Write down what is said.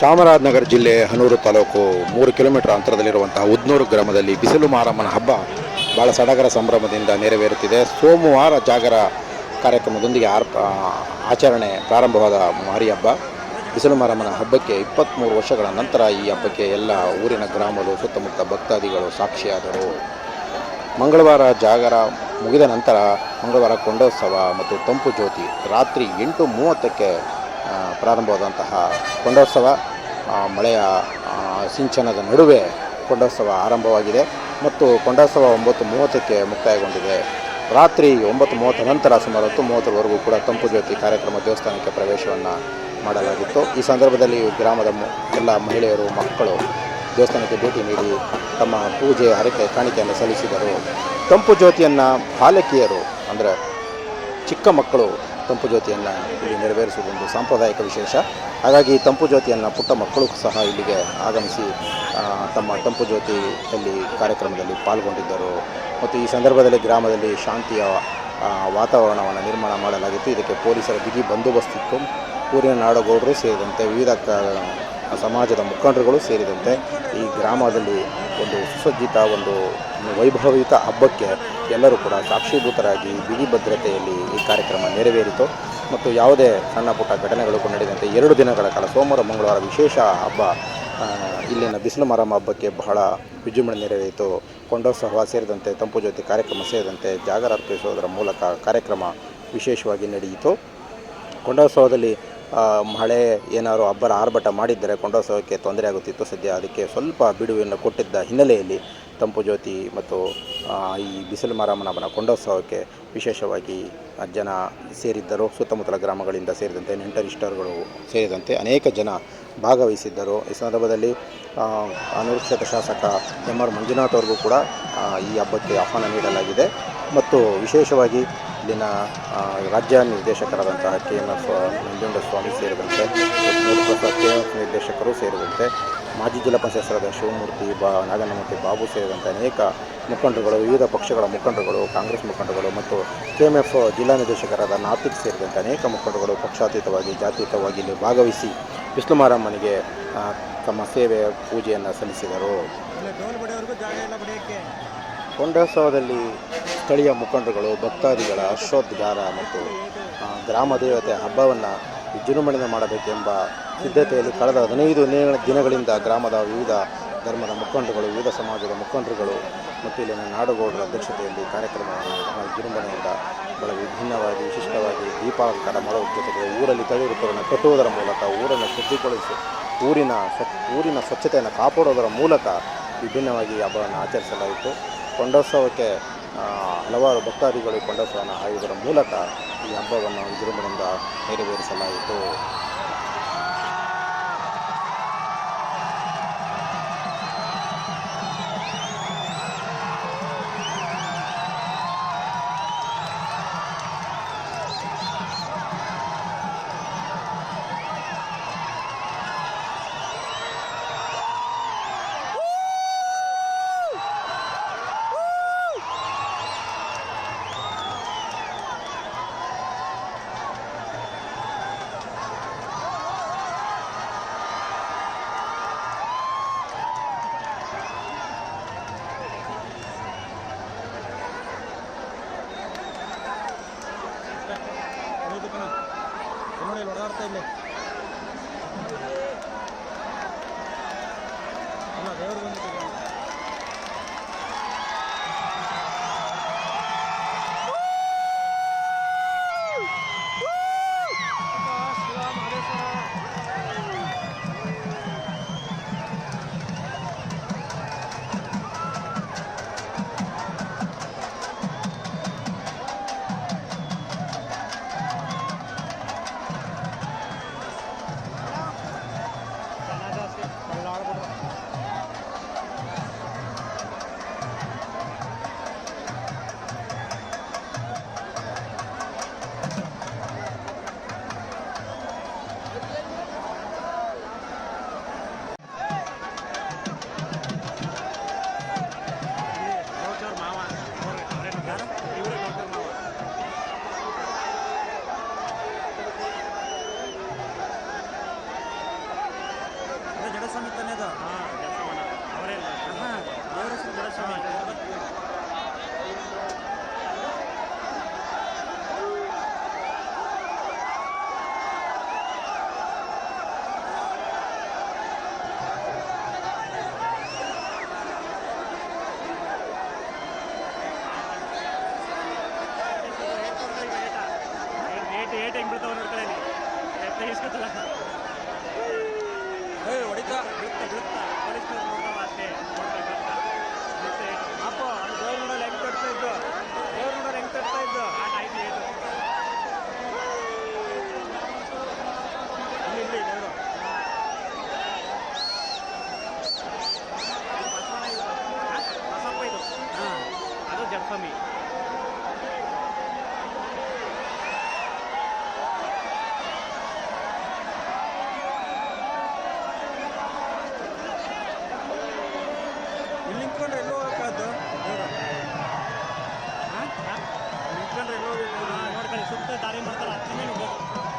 ಚಾಮರಾಜನಗರ ಜಿಲ್ಲೆ ಹನೂರು ತಾಲೂಕು 3 ಕಿಲೋಮೀಟರ್ ಅಂತರದಲ್ಲಿರುವಂತಹ ಉದ್ನೂರು ಗ್ರಾಮದಲ್ಲಿ ಬಿಸಿಲು ಮಾರಮ್ಮನ ಹಬ್ಬ ಭಾಳ ಸಡಗರ ಸಂಭ್ರಮದಿಂದ ನೆರವೇರುತ್ತಿದೆ. ಸೋಮವಾರ ಜಾಗರ ಕಾರ್ಯಕ್ರಮದೊಂದಿಗೆ ಆಚರಣೆ ಪ್ರಾರಂಭವಾದ ಮಾರಿ ಹಬ್ಬ. ಬಿಸಿಲು ಮಾರಮ್ಮನ ಹಬ್ಬಕ್ಕೆ 23 ವರ್ಷಗಳ ನಂತರ ಈ ಹಬ್ಬಕ್ಕೆ ಎಲ್ಲ ಊರಿನ ಗ್ರಾಮಗಳು ಸುತ್ತಮುತ್ತ ಭಕ್ತಾದಿಗಳು ಸಾಕ್ಷಿಯಾದರು. ಮಂಗಳವಾರ ಜಾಗರ ಮುಗಿದ ನಂತರ ಮಂಗಳವಾರ ಕೊಂಡೋತ್ಸವ ಮತ್ತು ತಂಪು ಜ್ಯೋತಿ ರಾತ್ರಿ 8:30ಕ್ಕೆ ಪ್ರಾರಂಭವಾದಂತಹ ಕೊಂಡೋತ್ಸವ ಮಳೆಯ ಸಿಂಚನದ ನಡುವೆ ಕೊಂಡೋತ್ಸವ ಆರಂಭವಾಗಿದೆ ಮತ್ತು ಕೊಂಡೋತ್ಸವ 9:30ಕ್ಕೆ ಮುಕ್ತಾಯಗೊಂಡಿದೆ. ರಾತ್ರಿ 9:30 ನಂತರ ಸುಮಾರು 10:30ವರೆಗೂ ಕೂಡ ತಂಪು ಜ್ಯೋತಿ ಕಾರ್ಯಕ್ರಮ ದೇವಸ್ಥಾನಕ್ಕೆ ಪ್ರವೇಶವನ್ನು ಮಾಡಲಾಗಿತ್ತು. ಈ ಸಂದರ್ಭದಲ್ಲಿ ಗ್ರಾಮದ ಎಲ್ಲ ಮಹಿಳೆಯರು, ಮಕ್ಕಳು ದೇವಸ್ಥಾನಕ್ಕೆ ಭೇಟಿ ನೀಡಿ ತಮ್ಮ ಪೂಜೆ ಹರಕೆ ಕಾಣಿಕೆಯನ್ನು ಸಲ್ಲಿಸಿದರು. ತಂಪು ಜ್ಯೋತಿಯನ್ನು ಬಾಲಕಿಯರು ಅಂದರೆ ಚಿಕ್ಕ ಮಕ್ಕಳು ತಂಪು ಜ್ಯೋತಿಯನ್ನು ಇಲ್ಲಿ ನೆರವೇರಿಸುವುದೊಂದು ಸಾಂಪ್ರದಾಯಿಕ ವಿಶೇಷ. ಹಾಗಾಗಿ ತಂಪು ಜ್ಯೋತಿಯನ್ನು ಪುಟ್ಟ ಮಕ್ಕಳು ಸಹ ಇಲ್ಲಿಗೆ ಆಗಮಿಸಿ ತಮ್ಮ ತಂಪು ಜ್ಯೋತಿಯಲ್ಲಿ ಕಾರ್ಯಕ್ರಮದಲ್ಲಿ ಪಾಲ್ಗೊಂಡಿದ್ದರು. ಮತ್ತು ಈ ಸಂದರ್ಭದಲ್ಲಿ ಗ್ರಾಮದಲ್ಲಿ ಶಾಂತಿಯ ವಾತಾವರಣವನ್ನು ನಿರ್ಮಾಣ ಮಾಡಲಾಗಿತ್ತು. ಇದಕ್ಕೆ ಪೊಲೀಸರ ಬಿಗಿ ಬಂದೋಬಸ್ತಿತ್ತು. ಊರಿನ ನಾಡಗೌಡರು ಸೇರಿದಂತೆ ವಿವಿಧ ಸಮಾಜದ ಮುಖಂಡರುಗಳು ಸೇರಿದಂತೆ ಈ ಗ್ರಾಮದಲ್ಲಿ ಒಂದು ಸುಸಜ್ಜಿತ ಒಂದು ವೈಭವಿಕ ಹಬ್ಬಕ್ಕೆ ಎಲ್ಲರೂ ಕೂಡ ಸಾಕ್ಷೀಭೂತರಾಗಿ ಬಿಗಿ ಭದ್ರತೆಯಲ್ಲಿ ಈ ಕಾರ್ಯಕ್ರಮ ನೆರವೇರಿತು. ಮತ್ತು ಯಾವುದೇ ಸಣ್ಣ ಪುಟ್ಟ ಘಟನೆಗಳು ನಡೆದಂತೆ 2 ದಿನಗಳ ಕಾಲ ಸೋಮವಾರ ಮಂಗಳವಾರ ವಿಶೇಷ ಹಬ್ಬ ಇಲ್ಲಿನ ಬಿಸಿಲು ಮಾರಮ್ಮ ಹಬ್ಬಕ್ಕೆ ಬಹಳ ವಿಜೃಂಭಣೆ ನೆರವೇರಿತು. ಕೊಂಡೋತ್ಸವ ಸೇರಿದಂತೆ ತಂಪು ಜ್ಯೋತಿ ಕಾರ್ಯಕ್ರಮ ಸೇರಿದಂತೆ ಜಾಗರ ಅರ್ಪಿಸುವುದರ ಮೂಲಕ ಕಾರ್ಯಕ್ರಮ ವಿಶೇಷವಾಗಿ ನಡೆಯಿತು. ಕೊಂಡೋತ್ಸವದಲ್ಲಿ ಮಳೆ ಏನಾದರೂ ಅಬ್ಬರ ಆರ್ಭಟ ಮಾಡಿದ್ದರೆ ಕೊಂಡೋತ್ಸವಕ್ಕೆ ತೊಂದರೆ ಆಗುತ್ತಿತ್ತು. ಸದ್ಯ ಅದಕ್ಕೆ ಸ್ವಲ್ಪ ಬಿಡುವನ್ನು ಕೊಟ್ಟಿದ್ದ ಹಿನ್ನೆಲೆಯಲ್ಲಿ ತಂಪು ಜ್ಯೋತಿ ಮತ್ತು ಈ ಬಿಸಿಲು ಮಾರಮ್ಮನ ಕೊಂಡೋತ್ಸವಕ್ಕೆ ವಿಶೇಷವಾಗಿ ಜನ ಸೇರಿದ್ದರು. ಸುತ್ತಮುತ್ತಲ ಗ್ರಾಮಗಳಿಂದ ಸೇರಿದಂತೆ ನೆಂಟರಿಷ್ಟರುಗಳು ಸೇರಿದಂತೆ ಅನೇಕ ಜನ ಭಾಗವಹಿಸಿದ್ದರು. ಈ ಸಂದರ್ಭದಲ್ಲಿ ಹನೂರು ಕ್ಷೇತ್ರ ಶಾಸಕ ಎಂ.ಆರ್. ಮಂಜುನಾಥ್ ಅವ್ರಿಗೂ ಕೂಡ ಈ ಹಬ್ಬಕ್ಕೆ ಆಹ್ವಾನ ನೀಡಲಾಗಿದೆ. ಮತ್ತು ವಿಶೇಷವಾಗಿ ಇಲ್ಲಿನ ರಾಜ್ಯ ನಿರ್ದೇಶಕರಾದಂತಹ KMF ನಂಜುಂಡಸ್ವಾಮಿ ಸೇರಿದಂತೆ KMF ನಿರ್ದೇಶಕರು ಸೇರಿದಂತೆ ಮಾಜಿ ಜಿಲ್ಲಾ ಪಂಚಾಯತ್ ಸದಸ್ಯ ಶಿವಮೂರ್ತಿ ನಾಗನಮೂರ್ತಿ ಬಾಬು ಸೇರಿದಂತೆ ಅನೇಕ ಮುಖಂಡರುಗಳು, ವಿವಿಧ ಪಕ್ಷಗಳ ಮುಖಂಡರುಗಳು, ಕಾಂಗ್ರೆಸ್ ಮುಖಂಡರುಗಳು ಮತ್ತು KMF ಜಿಲ್ಲಾ ನಿರ್ದೇಶಕರಾದ ನಾತಿಕ್ ಸೇರಿದಂತೆ ಅನೇಕ ಮುಖಂಡರುಗಳು ಪಕ್ಷಾತೀತವಾಗಿ ಜಾತ್ಯತೀತವಾಗಿ ಇಲ್ಲಿ ಭಾಗವಹಿಸಿ ಬಿಸಿಲು ಮಾರಮ್ಮನಿಗೆ ತಮ್ಮ ಸೇವೆ ಪೂಜೆಯನ್ನು ಸಲ್ಲಿಸಿದರು. ಕೊಂಡೋತ್ಸವದಲ್ಲಿ ಸ್ಥಳೀಯ ಮುಖಂಡರುಗಳು, ಭಕ್ತಾದಿಗಳ ಹರ್ಷೋದ್ಗಾರ ಮತ್ತು ಗ್ರಾಮ ದೇವತೆ ಹಬ್ಬವನ್ನು ವಿಜೃಂಭಣೆ ಮಾಡಬೇಕೆಂಬ ಸಿದ್ಧತೆಯಲ್ಲಿ ಕಳೆದ 15 ದಿನಗಳಿಂದ ಗ್ರಾಮದ ವಿವಿಧ ಧರ್ಮದ ಮುಖಂಡರುಗಳು, ವಿವಿಧ ಸಮಾಜದ ಮುಖಂಡರುಗಳು ಮತ್ತು ಇಲ್ಲಿನ ನಾಡುಗೌಡರ ಅಧ್ಯಕ್ಷತೆಯಲ್ಲಿ ಕಾರ್ಯಕ್ರಮವನ್ನು ಬಹಳ ವಿಜೃಂಭಣೆಯಿಂದ ಬಹಳ ವಿಭಿನ್ನವಾಗಿ ವಿಶಿಷ್ಟವಾಗಿ ದೀಪಾಲಂಕಾರ ಮಾಡುವ ಜೊತೆಗೆ ಊರಲ್ಲಿ ತಳಿರು ತೋರಣ ಕಟ್ಟುವುದರ ಮೂಲಕ ಊರನ್ನು ಶುದ್ಧೀಕರಿಸಿ ಊರಿನ ಸ್ವಚ್ಛತೆಯನ್ನು ಕಾಪಾಡುವುದರ ಮೂಲಕ ವಿಭಿನ್ನವಾಗಿ ಹಬ್ಬವನ್ನು ಆಚರಿಸಲಾಯಿತು. ಕೊಂಡೋತ್ಸವಕ್ಕೆ ಹಲವಾರು ಭಕ್ತಾದಿಗಳು ಕೊಂಡೋತ್ಸವವನ್ನು ಆಯುವುದರ ಮೂಲಕ ಈ ಹಬ್ಬವನ್ನು ವಿಜೃಂಭಣೆಯಿಂದ ನೆರವೇರಿಸಲಾಯಿತು. ಬರ್ತಾವ ನೋಡ್ಕೊಳ್ಳಿ ಇಸ್ಕೊತಲ್ಲ ಹೊಡಿತಾ ಬಿಡುತ್ತಾ ಪೊಲೀಸ್ನವ್ರು ನೋಡ್ತಾವ ಅಷ್ಟೇ ನೋಡ್ಬೇಕಂತ ಮತ್ತೆ ಅಪ್ಪ ಅಲ್ಲಿ ದೇವ್ರ ನೋಡಲ್ಲಿ ಹೆಂಗೆ ಕಟ್ತಾ ಇದ್ದು ದೇವ್ರ ನೋಡಲ್ಲಿ ಹೆಂಗೆ ಕಟ್ತಾ ಇದ್ದು ಆಟ ಆಯ್ತು ಇದು ಇಲ್ಲಿ ದೇವರು ಬಸಪ್ಪ ಇದು ಹಾಂ ಅದು ಜರ್ಫಮಿ ಇಲ್ಲಿ ನಿಂತ್ಕೊಂಡ್ರೆ ಎಲ್ಲೋ ಹೋಗಕ್ಕಾದ್ದು ನಿಂತ್ಕೊಂಡ್ರೆ ಎಲ್ಲೋ ನೋಡ್ಕೊಳ್ಳಿ ಸುತ್ತ ದಾರಿ ಮಾಡ್ತಾರೆ ಹತ್ತಿನೇ ಹೋಗ್ಬೋದು